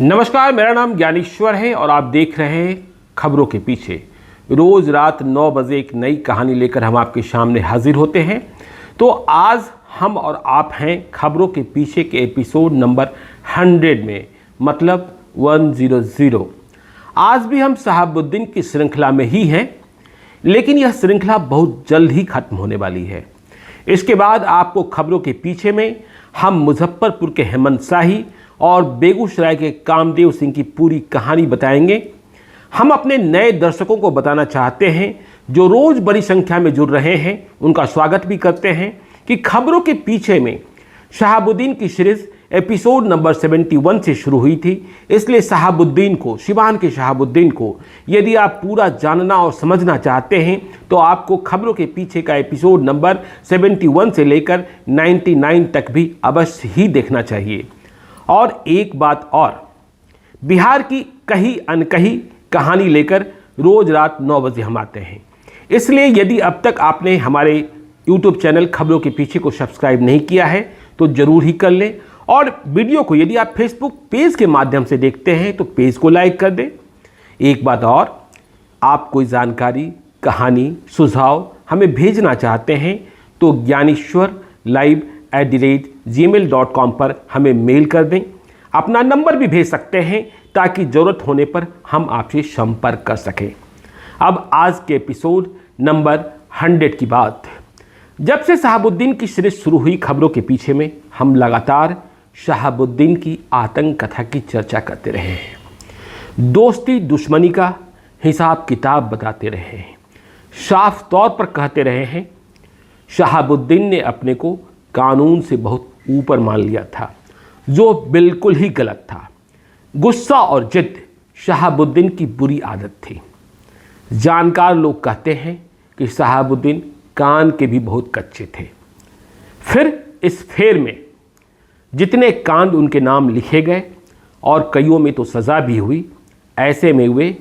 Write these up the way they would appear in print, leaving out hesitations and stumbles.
नमस्कार, मेरा नाम ज्ञानेश्वर है और आप देख रहे हैं खबरों के पीछे। रोज़ रात 9 बजे एक नई कहानी लेकर हम आपके सामने हाजिर होते हैं। तो आज हम और आप हैं खबरों के पीछे के एपिसोड नंबर 100 में, मतलब 100। आज भी हम शहाबुद्दीन की श्रृंखला में ही हैं, लेकिन यह श्रृंखला बहुत जल्द ही खत्म होने वाली है। इसके बाद आपको खबरों के पीछे में हम मुजफ्फरपुर के हेमंत शाही और बेगूसराय के कामदेव सिंह की पूरी कहानी बताएंगे। हम अपने नए दर्शकों को बताना चाहते हैं जो रोज़ बड़ी संख्या में जुड़ रहे हैं, उनका स्वागत भी करते हैं कि खबरों के पीछे में शहाबुद्दीन की सीरीज एपिसोड नंबर 71 से शुरू हुई थी। इसलिए शहाबुद्दीन को, सिवान के शहाबुद्दीन को यदि आप पूरा जानना और समझना चाहते हैं तो आपको खबरों के पीछे का एपिसोड नंबर 71 से लेकर 99 तक भी अवश्य ही देखना चाहिए। और एक बात और, बिहार की कहीं अनकही कहानी लेकर रोज़ रात 9 बजे हम आते हैं। इसलिए यदि अब तक आपने हमारे YouTube चैनल खबरों के पीछे को सब्सक्राइब नहीं किया है तो ज़रूर ही कर लें। और वीडियो को यदि आप Facebook पेज के माध्यम से देखते हैं तो पेज को लाइक कर दें। एक बात और, आप कोई जानकारी, कहानी, सुझाव हमें भेजना चाहते हैं तो gyaneshwarlive@gmail.com पर हमें मेल कर दें। अपना नंबर भी भेज सकते हैं ताकि ज़रूरत होने पर हम आपसे संपर्क कर सकें। अब आज के एपिसोड नंबर 100 की बात। जब से शहाबुद्दीन की सीरीज शुरू हुई खबरों के पीछे में, हम लगातार शहाबुद्दीन की आतंक कथा की चर्चा करते रहे हैं। दोस्ती दुश्मनी का हिसाब किताब बताते रहे हैं। साफ तौर पर कहते रहे हैं शहाबुद्दीन ने अपने को कानून से बहुत ऊपर मान लिया था, जो बिल्कुल ही गलत था। गुस्सा और जिद शहाबुद्दीन की बुरी आदत थी। जानकार लोग कहते हैं कि शहाबुद्दीन कान के भी बहुत कच्चे थे। फिर इस फेर में जितने कांड उनके नाम लिखे गए और कईयों में तो सज़ा भी हुई, ऐसे में वे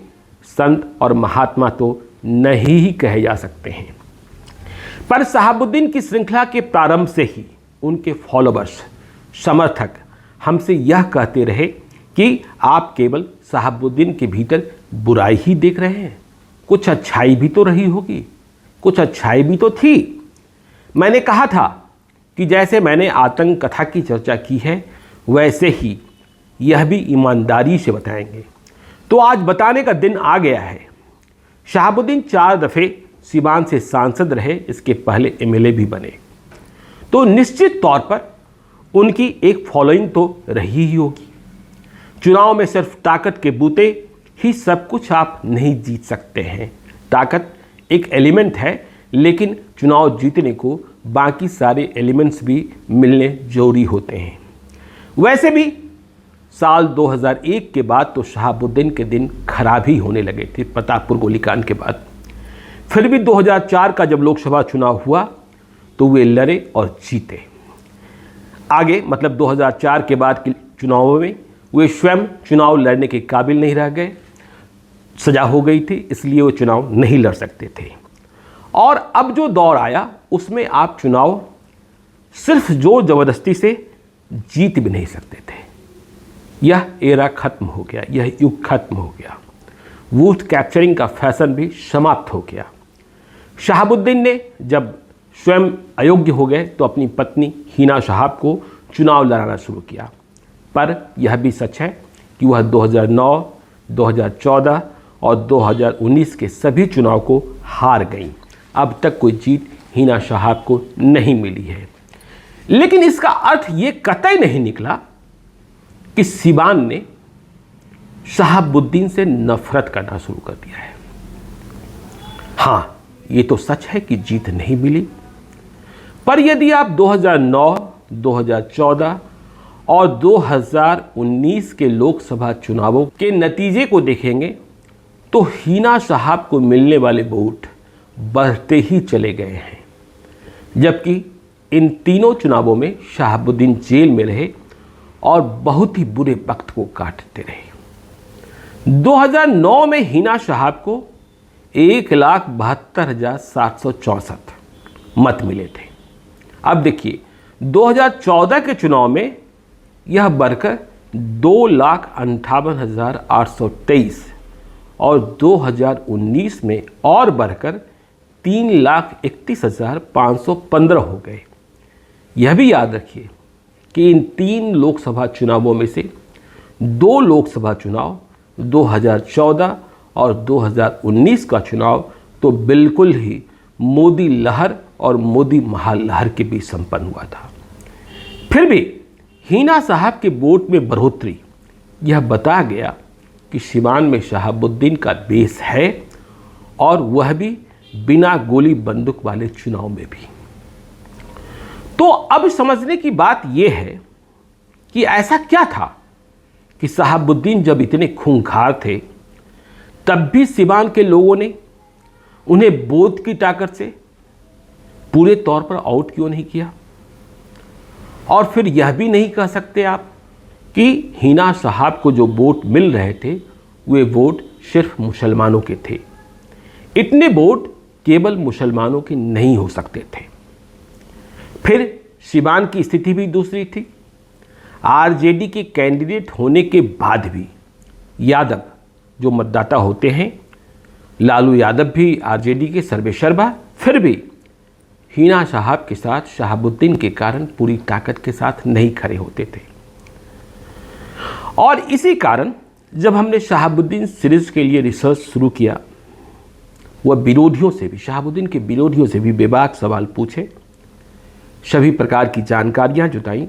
संत और महात्मा तो नहीं ही कहे जा सकते हैं। पर शहाबुद्दीन की श्रृंखला के प्रारंभ से ही उनके फॉलोवर्स, समर्थक हमसे यह कहते रहे कि आप केवल शहाबुद्दीन के भीतर बुराई ही देख रहे हैं, कुछ अच्छाई भी तो रही होगी, कुछ अच्छाई भी तो थी। मैंने कहा था कि जैसे मैंने आतंक कथा की चर्चा की है वैसे ही यह भी ईमानदारी से बताएंगे। तो आज बताने का दिन आ गया है। शहाबुद्दीन 4 दफ़े सिवान से सांसद रहे, इसके पहले MLA भी बने, तो निश्चित तौर पर उनकी एक फॉलोइंग तो रही ही होगी। चुनाव में सिर्फ ताकत के बूते ही सब कुछ आप नहीं जीत सकते हैं। ताकत एक एलिमेंट है, लेकिन चुनाव जीतने को बाकी सारे एलिमेंट्स भी मिलने जरूरी होते हैं। वैसे भी साल 2001 के बाद तो शहाबुद्दीन के दिन खराब ही होने लगे थे, प्रतापपुर गोलीकांड के बाद। फिर भी 2004 का जब लोकसभा चुनाव हुआ तो वे लड़े और जीते। आगे मतलब 2004 के बाद के चुनावों में वे स्वयं चुनाव लड़ने के काबिल नहीं रह गए, सजा हो गई थी, इसलिए वो चुनाव नहीं लड़ सकते थे। और अब जो दौर आया उसमें आप चुनाव सिर्फ जोर ज़बरदस्ती से जीत भी नहीं सकते थे। यह एरा खत्म हो गया, यह युग खत्म हो गया। वोट कैप्चरिंग का फैशन भी समाप्त हो गया। शहाबुद्दीन ने जब स्वयं अयोग्य हो गए तो अपनी पत्नी हिना शहाब को चुनाव लड़ाना शुरू किया। पर यह भी सच है कि वह 2009, 2014 और 2019 के सभी चुनाव को हार गईं। अब तक कोई जीत हिना शहाब को नहीं मिली है। लेकिन इसका अर्थ ये कतई नहीं निकला कि सिवान ने शहाबुद्दीन से नफरत करना शुरू कर दिया है। हाँ, ये तो सच है कि जीत नहीं मिली, पर यदि आप 2009, 2014 और 2019 के लोकसभा चुनावों के नतीजे को देखेंगे तो हिना शहाब को मिलने वाले वोट बढ़ते ही चले गए हैं। जबकि इन तीनों चुनावों में शहाबुद्दीन जेल में रहे और बहुत ही बुरे वक्त को काटते रहे। 2009 में हिना शहाब को 1,72,764 मत मिले थे। अब देखिए 2014 के चुनाव में यह बढ़कर 2,58,823 और 2019 में और बढ़कर 3,31,515 हो गए। यह भी याद रखिए कि इन 3 लोकसभा चुनावों में से 2 लोकसभा चुनाव 2014 और 2019 का चुनाव तो बिल्कुल ही मोदी लहर और मोदी महालहर के बीच संपन्न हुआ था। फिर भी हिना साहब के वोट में बढ़ोतरी यह बता गया कि सिवान में शहाबुद्दीन का बेस है, और वह भी बिना गोली बंदूक वाले चुनाव में भी। तो अब समझने की बात यह है कि ऐसा क्या था कि शहाबुद्दीन जब इतने खूंखार थे तब भी सिवान के लोगों ने उन्हें बोध की ताकत से पूरे तौर पर आउट क्यों नहीं किया। और फिर यह भी नहीं कह सकते आप कि हिना साहब को जो वोट मिल रहे थे वे वोट सिर्फ मुसलमानों के थे। इतने वोट केवल मुसलमानों के नहीं हो सकते थे। फिर सिवान की स्थिति भी दूसरी थी। आरजेडी के कैंडिडेट होने के बाद भी यादव जो मतदाता होते हैं, लालू यादव भी आरजेडी के सर्वेसर्वा, फिर भी हिना साहब के साथ शहाबुद्दीन के कारण पूरी ताकत के साथ नहीं खड़े होते थे। और इसी कारण जब हमने शहाबुद्दीन सीरीज के लिए रिसर्च शुरू किया, वह विरोधियों से भी, शहाबुद्दीन के विरोधियों से भी बेबाक सवाल पूछे, सभी प्रकार की जानकारियां जुटाई,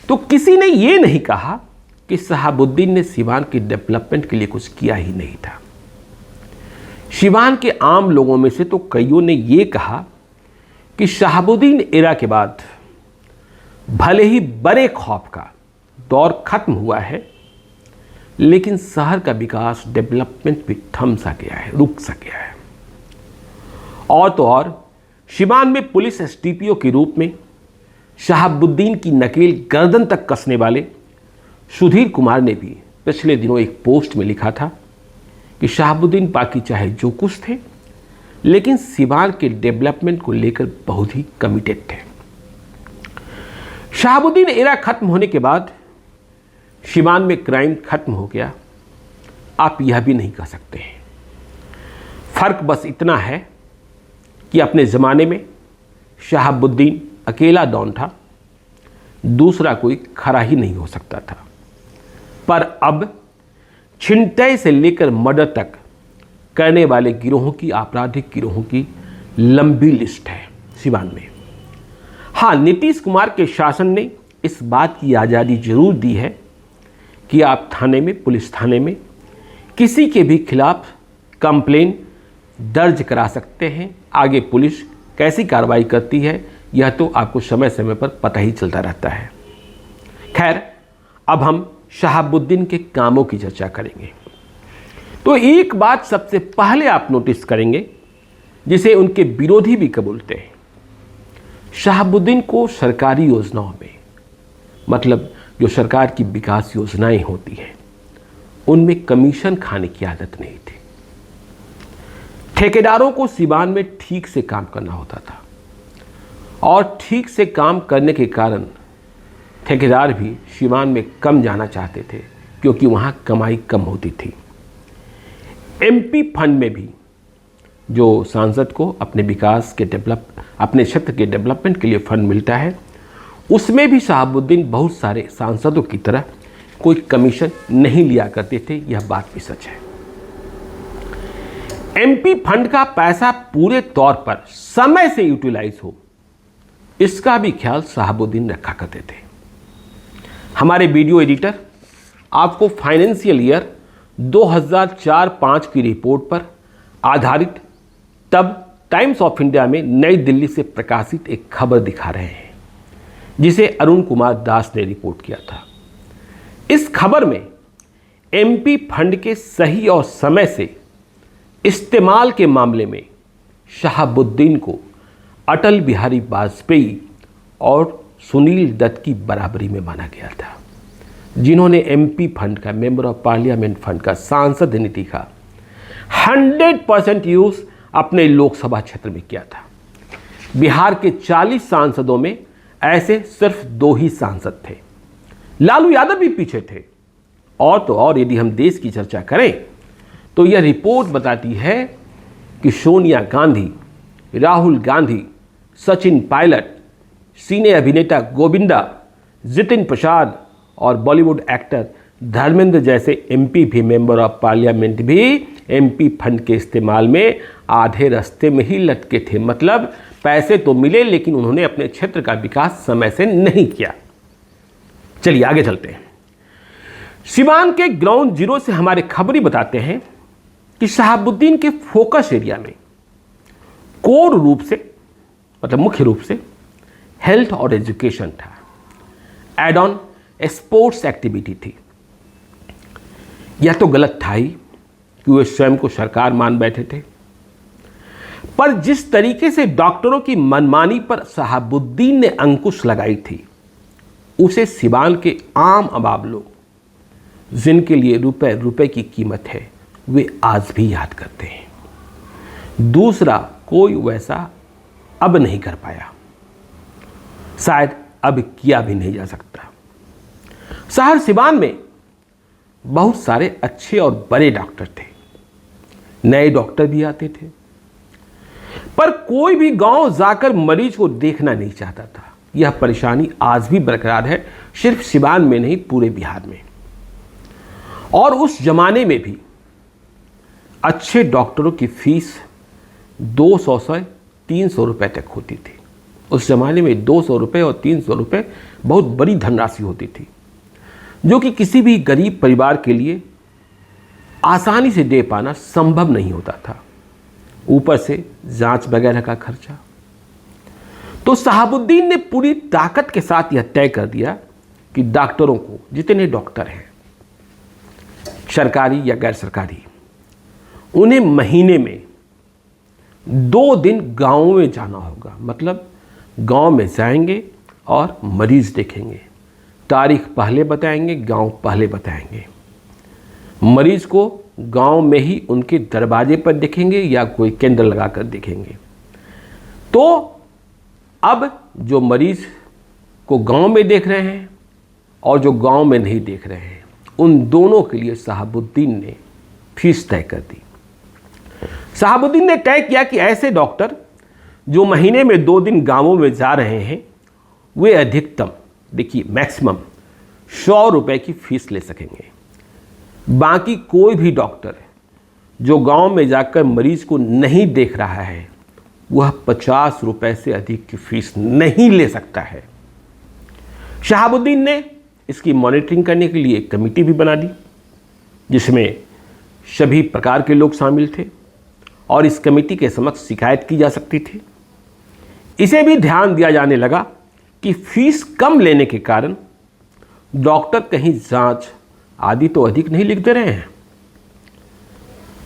तो किसी ने यह नहीं कहा कि शहाबुद्दीन ने सिवान के डेवलपमेंट के लिए कुछ किया ही नहीं था। सिवान के आम लोगों में से तो कईयों ने यह कहा कि शहाबुद्दीन एरा के बाद भले ही बड़े खौफ का दौर खत्म हुआ है, लेकिन शहर का विकास, डेवलपमेंट भी थम सा गया है, रुक सा गया है। और तो और सिवान में पुलिस एसडीपीओ के रूप में शहाबुद्दीन की नकेल गर्दन तक कसने वाले सुधीर कुमार ने भी पिछले दिनों एक पोस्ट में लिखा था कि शहाबुद्दीन बाकी चाहे जो कुछ थे, लेकिन सिवान के डेवलपमेंट को लेकर बहुत ही कमिटेड थे। शहाबुद्दीन एरा खत्म होने के बाद सिवान में क्राइम खत्म हो गया, आप यह भी नहीं कह सकते हैं। फर्क बस इतना है कि अपने ज़माने में शहाबुद्दीन अकेला डॉन था, दूसरा कोई खड़ा ही नहीं हो सकता था। पर अब छिनतई से लेकर मर्डर तक करने वाले गिरोहों की, आपराधिक गिरोहों की लंबी लिस्ट है सिवान में। हाँ, नीतीश कुमार के शासन ने इस बात की आज़ादी जरूर दी है कि आप थाने में, पुलिस थाने में किसी के भी खिलाफ कंप्लेन दर्ज करा सकते हैं। आगे पुलिस कैसी कार्रवाई करती है यह तो आपको समय समय पर पता ही चलता रहता है। खैर, अब हम शहाबुद्दीन के कामों की चर्चा करेंगे। तो एक बात सबसे पहले आप नोटिस करेंगे, जिसे उनके विरोधी भी कबूलते हैं, शहाबुद्दीन को सरकारी योजनाओं में, मतलब जो सरकार की विकास योजनाएं होती हैं, उनमें कमीशन खाने की आदत नहीं थी। ठेकेदारों को सिवान में ठीक से काम करना होता था, और ठीक से काम करने के कारण ठेकेदार भी सिवान में कम जाना चाहते थे, क्योंकि वहाँ कमाई कम होती थी। एमपी फंड में भी जो सांसद को अपने विकास के अपने क्षेत्र के डेवलपमेंट के लिए फंड मिलता है, उसमें भी शहाबुद्दीन बहुत सारे सांसदों की तरह कोई कमीशन नहीं लिया करते थे। यह बात भी सच है। एमपी फंड का पैसा पूरे तौर पर समय से यूटिलाइज हो, इसका भी ख्याल शहाबुद्दीन रखा करते थे। हमारे वीडियो एडिटर आपको फाइनेंशियल ईयर 2004-05 की रिपोर्ट पर आधारित तब टाइम्स ऑफ इंडिया में नई दिल्ली से प्रकाशित एक खबर दिखा रहे हैं, जिसे अरुण कुमार दास ने रिपोर्ट किया था। इस खबर में एमपी फंड के सही और समय से इस्तेमाल के मामले में शहाबुद्दीन को अटल बिहारी वाजपेयी और सुनील दत्त की बराबरी में माना गया था, जिन्होंने एमपी फंड का, मेंबर ऑफ पार्लियामेंट फंड का, सांसद निधि का 100% यूज अपने लोकसभा क्षेत्र में किया था। बिहार के 40 सांसदों में ऐसे सिर्फ 2 ही सांसद थे, लालू यादव भी पीछे थे। और तो और यदि हम देश की चर्चा करें तो यह रिपोर्ट बताती है कि सोनिया गांधी, राहुल गांधी, सचिन पायलट, सिने अभिनेता गोविंदा, जितिन प्रसाद और बॉलीवुड एक्टर धर्मेंद्र जैसे एमपी भी, मेंबर ऑफ पार्लियामेंट भी एमपी फंड के इस्तेमाल में आधे रास्ते में ही लटके थे। मतलब पैसे तो मिले लेकिन उन्होंने अपने क्षेत्र का विकास समय से नहीं किया। चलिए आगे चलते हैं। सिवान के ग्राउंड जीरो से हमारे खबरी बताते हैं कि शहाबुद्दीन के फोकस एरिया में कोर रूप से, मतलब मुख्य रूप से हेल्थ और एजुकेशन था। एड ऑन स्पोर्ट्स एक्टिविटी थी। यह तो गलत था ही कि वे स्वयं को सरकार मान बैठे थे, पर जिस तरीके से डॉक्टरों की मनमानी पर शहाबुद्दीन ने अंकुश लगाई थी, उसे सिवान के आम अवाम लोग, जिनके लिए रुपए रुपए की कीमत है, वे आज भी याद करते हैं। दूसरा कोई वैसा अब नहीं कर पाया, शायद अब किया भी नहीं जा सकता। शहर सिवान में बहुत सारे अच्छे और बड़े डॉक्टर थे, नए डॉक्टर भी आते थे, पर कोई भी गांव जाकर मरीज को देखना नहीं चाहता था। यह परेशानी आज भी बरकरार है, सिर्फ सिवान में नहीं, पूरे बिहार में। और उस जमाने में भी अच्छे डॉक्टरों की फीस 200 से 300 रुपए तक होती थी। उस जमाने में 200 रुपये और 300 रुपये बहुत बड़ी धनराशि होती थी, जो कि किसी भी गरीब परिवार के लिए आसानी से दे पाना संभव नहीं होता था। ऊपर से जांच वगैरह का खर्चा। तो शहाबुद्दीन ने पूरी ताकत के साथ यह तय कर दिया कि डॉक्टरों को, जितने डॉक्टर हैं, सरकारी या गैर सरकारी, उन्हें महीने में 2 दिन गांवों में जाना होगा। मतलब गांव में जाएंगे और मरीज देखेंगे, तारीख पहले बताएंगे, गांव पहले बताएंगे। मरीज को गांव में ही उनके दरवाजे पर देखेंगे या कोई केंद्र लगाकर देखेंगे। तो अब जो मरीज को गांव में देख रहे हैं और जो गांव में नहीं देख रहे हैं, उन दोनों के लिए शहाबुद्दीन ने फीस तय कर दी। शहाबुद्दीन ने तय किया कि ऐसे डॉक्टर जो महीने में 2 दिन गांवों में जा रहे हैं, वे अधिकतम, देखिए मैक्सिमम 100 रुपये की फीस ले सकेंगे। बाकी कोई भी डॉक्टर जो गांव में जाकर मरीज को नहीं देख रहा है, वह 50 रुपये से अधिक की फीस नहीं ले सकता है। शहाबुद्दीन ने इसकी मॉनिटरिंग करने के लिए एक कमेटी भी बना दी, जिसमें सभी प्रकार के लोग शामिल थे और इस कमेटी के समक्ष शिकायत की जा सकती थी। इसे भी ध्यान दिया जाने लगा कि फीस कम लेने के कारण डॉक्टर कहीं जांच आदि तो अधिक नहीं लिख दे रहे हैं,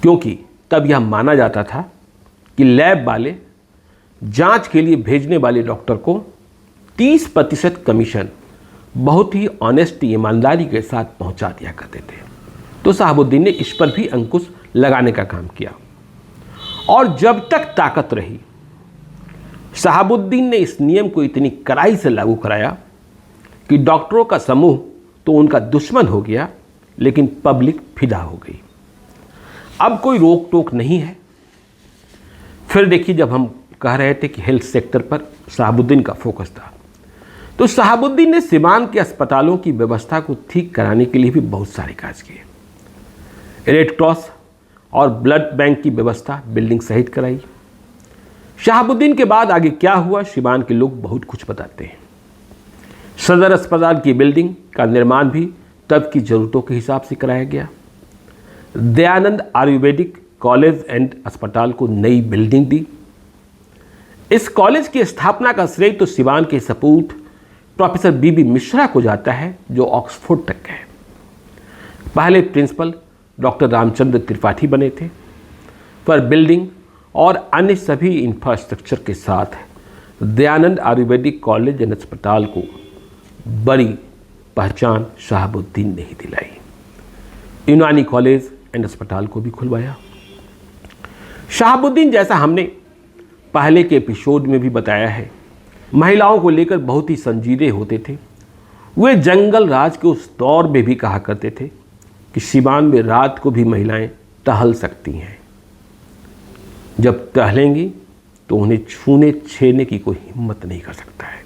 क्योंकि तब यह माना जाता था कि लैब वाले जांच के लिए भेजने वाले डॉक्टर को 30% कमीशन बहुत ही ऑनेस्ट, ईमानदारी के साथ पहुंचा दिया करते थे। तो शहाबुद्दीन ने इस पर भी अंकुश लगाने का काम किया और जब तक ताकत रही, शहाबुद्दीन ने इस नियम को इतनी कड़ाई से लागू कराया कि डॉक्टरों का समूह तो उनका दुश्मन हो गया, लेकिन पब्लिक फिदा हो गई। अब कोई रोक टोक नहीं है। फिर देखिए, जब हम कह रहे थे कि हेल्थ सेक्टर पर शहाबुद्दीन का फोकस था, तो शहाबुद्दीन ने सिवान के अस्पतालों की व्यवस्था को ठीक कराने के लिए भी बहुत सारे कार्य किए। रेड क्रॉस और ब्लड बैंक की व्यवस्था बिल्डिंग सहित कराई। शहाबुद्दीन के बाद आगे क्या हुआ, सिवान के लोग बहुत कुछ बताते हैं। सदर अस्पताल की बिल्डिंग का निर्माण भी तब की ज़रूरतों के हिसाब से कराया गया। दयानंद आयुर्वेदिक कॉलेज एंड अस्पताल को नई बिल्डिंग दी। इस कॉलेज की स्थापना का श्रेय तो सिवान के सपूत प्रोफेसर बीबी मिश्रा को जाता है, जो ऑक्सफोर्ड तक गए। पहले प्रिंसिपल डॉक्टर रामचंद्र त्रिपाठी बने थे, पर बिल्डिंग और अन्य सभी इंफ्रास्ट्रक्चर के साथ दयानंद आयुर्वेदिक कॉलेज एंड अस्पताल को बड़ी पहचान शहाबुद्दीन ने ही दिलाई। यूनानी कॉलेज एंड अस्पताल को भी खुलवाया। शहाबुद्दीन, जैसा हमने पहले के एपिसोड में भी बताया है, महिलाओं को लेकर बहुत ही संजीदे होते थे। वे जंगल राज के उस दौर में भी कहा करते थे कि सिवान में रात को भी महिलाएं टहल सकती हैं। जब टहलेंगी तो उन्हें छूने छेड़ने की कोई हिम्मत नहीं कर सकता है।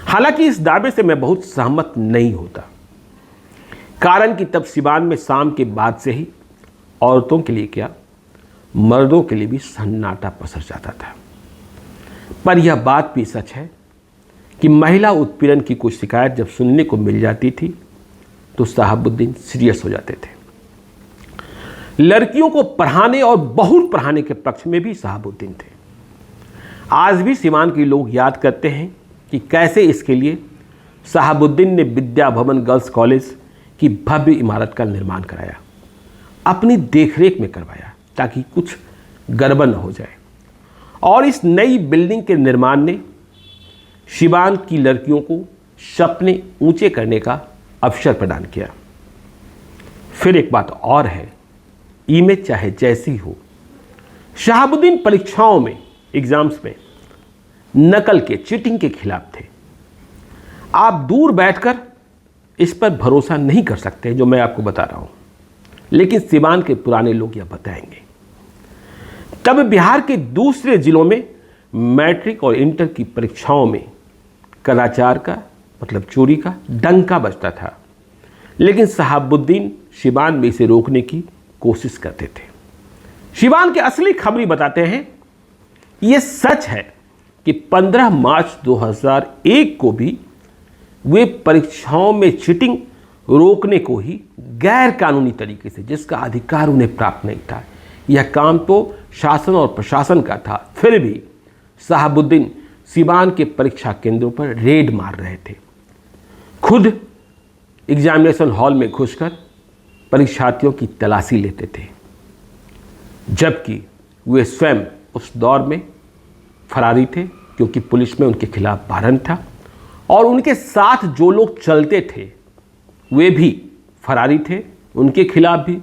हालांकि इस दावे से मैं बहुत सहमत नहीं होता, कारण कि तब सिवान में शाम के बाद से ही औरतों के लिए क्या, मर्दों के लिए भी सन्नाटा पसर जाता था। पर यह बात भी सच है कि महिला उत्पीड़न की कोई शिकायत जब सुनने को मिल जाती थी तो शहाबुद्दीन सीरियस हो जाते थे। लड़कियों को पढ़ाने और बहुत पढ़ाने के पक्ष में भी शहाबुद्दीन थे। आज भी सिवान के लोग याद करते हैं कि कैसे इसके लिए शहाबुद्दीन ने विद्या भवन गर्ल्स कॉलेज की भव्य इमारत का निर्माण कराया, अपनी देखरेख में करवाया ताकि कुछ गड़बड़ न हो जाए। और इस नई बिल्डिंग के निर्माण ने सिवान की लड़कियों को सपने ऊंचे करने का अवसर प्रदान किया। फिर एक बात और है, इमेज चाहे जैसी हो, शहाबुद्दीन परीक्षाओं में, एग्जाम्स में नकल के, चीटिंग के खिलाफ थे। आप दूर बैठकर इस पर भरोसा नहीं कर सकते जो मैं आपको बता रहा हूं, लेकिन सिवान के पुराने लोग यह बताएंगे। तब बिहार के दूसरे जिलों में मैट्रिक और इंटर की परीक्षाओं में कदाचार का, मतलब चोरी का डंका बजता था, लेकिन शहाबुद्दीन सिवान में इसे रोकने की कोशिश करते थे। सिवान के असली खबरी बताते हैं, यह सच है कि 15 मार्च 2001 को भी वे परीक्षाओं में चीटिंग रोकने को ही गैर कानूनी तरीके से, जिसका अधिकार उन्हें प्राप्त नहीं था, यह काम तो शासन और प्रशासन का था, फिर भी शहाबुद्दीन सिवान के परीक्षा केंद्रों पर रेड मार रहे थे। खुद एग्जामिनेशन हॉल में घुसकर परीक्षार्थियों की तलाशी लेते थे, जबकि वे स्वयं उस दौर में फरारी थे, क्योंकि पुलिस में उनके खिलाफ वारंट था और उनके साथ जो लोग चलते थे वे भी फरारी थे, उनके खिलाफ भी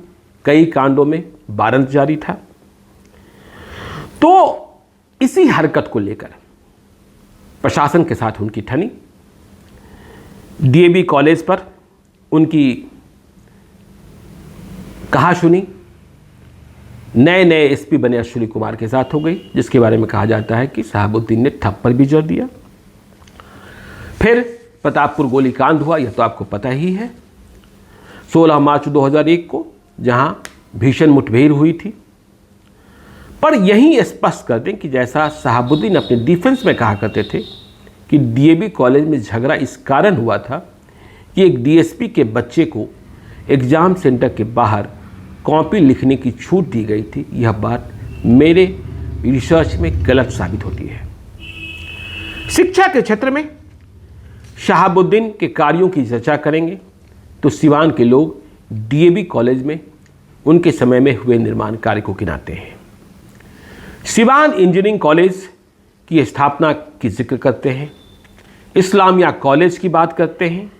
कई कांडों में वारंट जारी था। तो इसी हरकत को लेकर प्रशासन के साथ उनकी ठनी, डीएवी कॉलेज पर उनकी कहासुनी नए नए एसपी बने अश्विनी कुमार के साथ हो गई, जिसके बारे में कहा जाता है कि शहाबुद्दीन ने थप्पड़ भी जड़ दिया। फिर प्रतापपुर गोलीकांड हुआ, यह तो आपको पता ही है, 16 मार्च 2001 को, जहां भीषण मुठभेड़ हुई थी। पर यहीं स्पष्ट कर दें कि जैसा शहाबुद्दीन अपने डिफेंस में कहा करते थे कि डीएवी कॉलेज में झगड़ा इस कारण हुआ था कि एक डीएसपी के बच्चे को एग्जाम सेंटर के बाहर कॉपी लिखने की छूट दी गई थी, यह बात मेरे रिसर्च में गलत साबित होती है। शिक्षा के क्षेत्र में शहाबुद्दीन के कार्यों की चर्चा करेंगे तो सिवान के लोग डीएवी कॉलेज में उनके समय में हुए निर्माण कार्य को गिनाते हैं। सिवान इंजीनियरिंग कॉलेज की स्थापना की जिक्र करते हैं, इस्लामिया कॉलेज की बात करते हैं,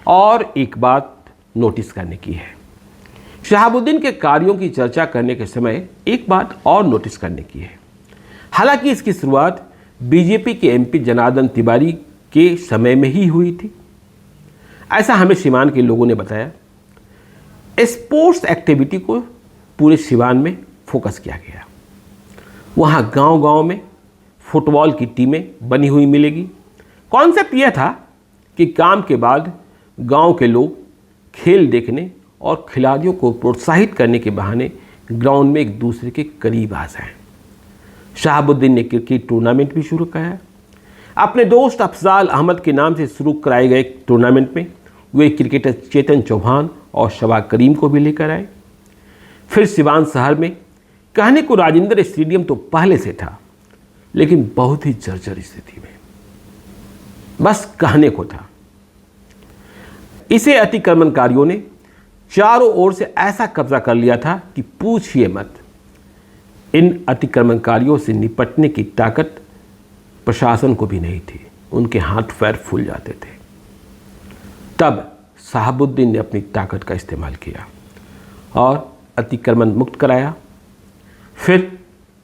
और एक बात नोटिस करने की है, शहाबुद्दीन के कार्यों की चर्चा करने के समय एक बात और नोटिस करने की है। हालांकि इसकी शुरुआत बीजेपी के एमपी जनार्दन तिवारी के समय में ही हुई थी, ऐसा हमें सिवान के लोगों ने बताया। स्पोर्ट्स एक्टिविटी को पूरे सिवान में फोकस किया गया। वहाँ गांव-गांव में फुटबॉल की टीमें बनी हुई मिलेगी। कॉन्सेप्ट यह था कि काम के बाद गांव के लोग खेल देखने और खिलाड़ियों को प्रोत्साहित करने के बहाने ग्राउंड में एक दूसरे के करीब आ जाएं। शहाबुद्दीन ने क्रिकेट टूर्नामेंट भी शुरू किया। अपने दोस्त अफजाल अहमद के नाम से शुरू कराए गए टूर्नामेंट में वे क्रिकेटर चेतन चौहान और शबा करीम को भी लेकर आए। फिर सिवान शहर में कहने को राजेंद्र स्टेडियम तो पहले से था, लेकिन बहुत ही जर्जर स्थिति में, बस कहने को था। इसे अतिक्रमणकारियों ने चारों ओर से ऐसा कब्जा कर लिया था कि पूछिए मत। इन अतिक्रमणकारियों से निपटने की ताकत प्रशासन को भी नहीं थी, उनके हाथ पैर फूल जाते थे। तब शहाबुद्दीन ने अपनी ताकत का इस्तेमाल किया और अतिक्रमण मुक्त कराया। फिर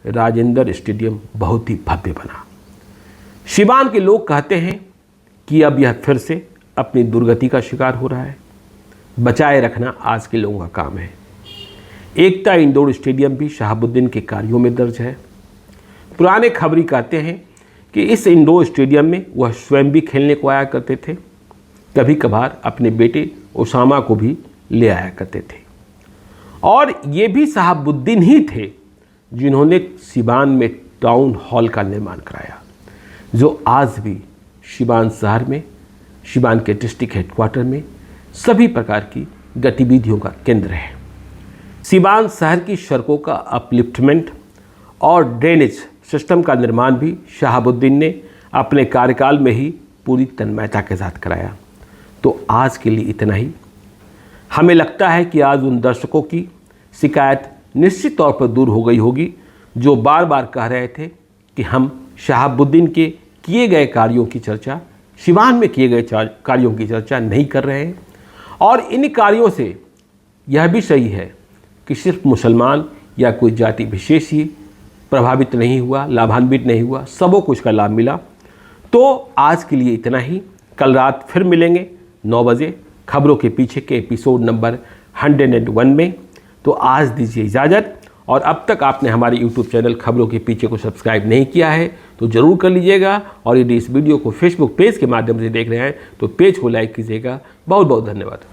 राजेंद्र स्टेडियम बहुत ही भव्य बना। सिवान के लोग कहते हैं कि अब यह फिर से अपनी दुर्गति का शिकार हो रहा है। बचाए रखना आज के लोगों का काम है। एकता इंडोर स्टेडियम भी शहाबुद्दीन के कार्यों में दर्ज है। पुराने खबरी कहते हैं कि इस इंडोर स्टेडियम में वह स्वयं भी खेलने को आया करते थे, कभी कभार अपने बेटे उसामा को भी ले आया करते थे। और ये भी शहाबुद्दीन ही थे जिन्होंने सिवान में टाउन हॉल का निर्माण कराया, जो आज भी सिवान शहर में, सिवान के डिस्ट्रिक्ट हेडक्वार्टर में सभी प्रकार की गतिविधियों का केंद्र है। सिवान शहर की सड़कों का अपलिफ्टमेंट और ड्रेनेज सिस्टम का निर्माण भी शहाबुद्दीन ने अपने कार्यकाल में ही पूरी तन्मयता के साथ कराया। तो आज के लिए इतना ही। हमें लगता है कि आज उन दर्शकों की शिकायत निश्चित तौर पर दूर हो गई होगी जो बार बार कह रहे थे कि हम शहाबुद्दीन के किए गए कार्यों की चर्चा, सिवान में किए गए कार्यों की चर्चा नहीं कर रहे हैं। और इन कार्यों से यह भी सही है कि सिर्फ मुसलमान या कोई जाति विशेष ही प्रभावित नहीं हुआ, लाभान्वित नहीं हुआ, सबों को इसका लाभ मिला। तो आज के लिए इतना ही। कल रात फिर मिलेंगे 9 बजे खबरों के पीछे के एपिसोड नंबर 101 में। तो आज दीजिए इजाज़त। और अब तक आपने हमारे YouTube चैनल खबरों के पीछे को सब्सक्राइब नहीं किया है तो ज़रूर कर लीजिएगा। और यदि इस वीडियो को फेसबुक पेज के माध्यम से देख रहे हैं तो पेज को लाइक कीजिएगा। बहुत बहुत धन्यवाद।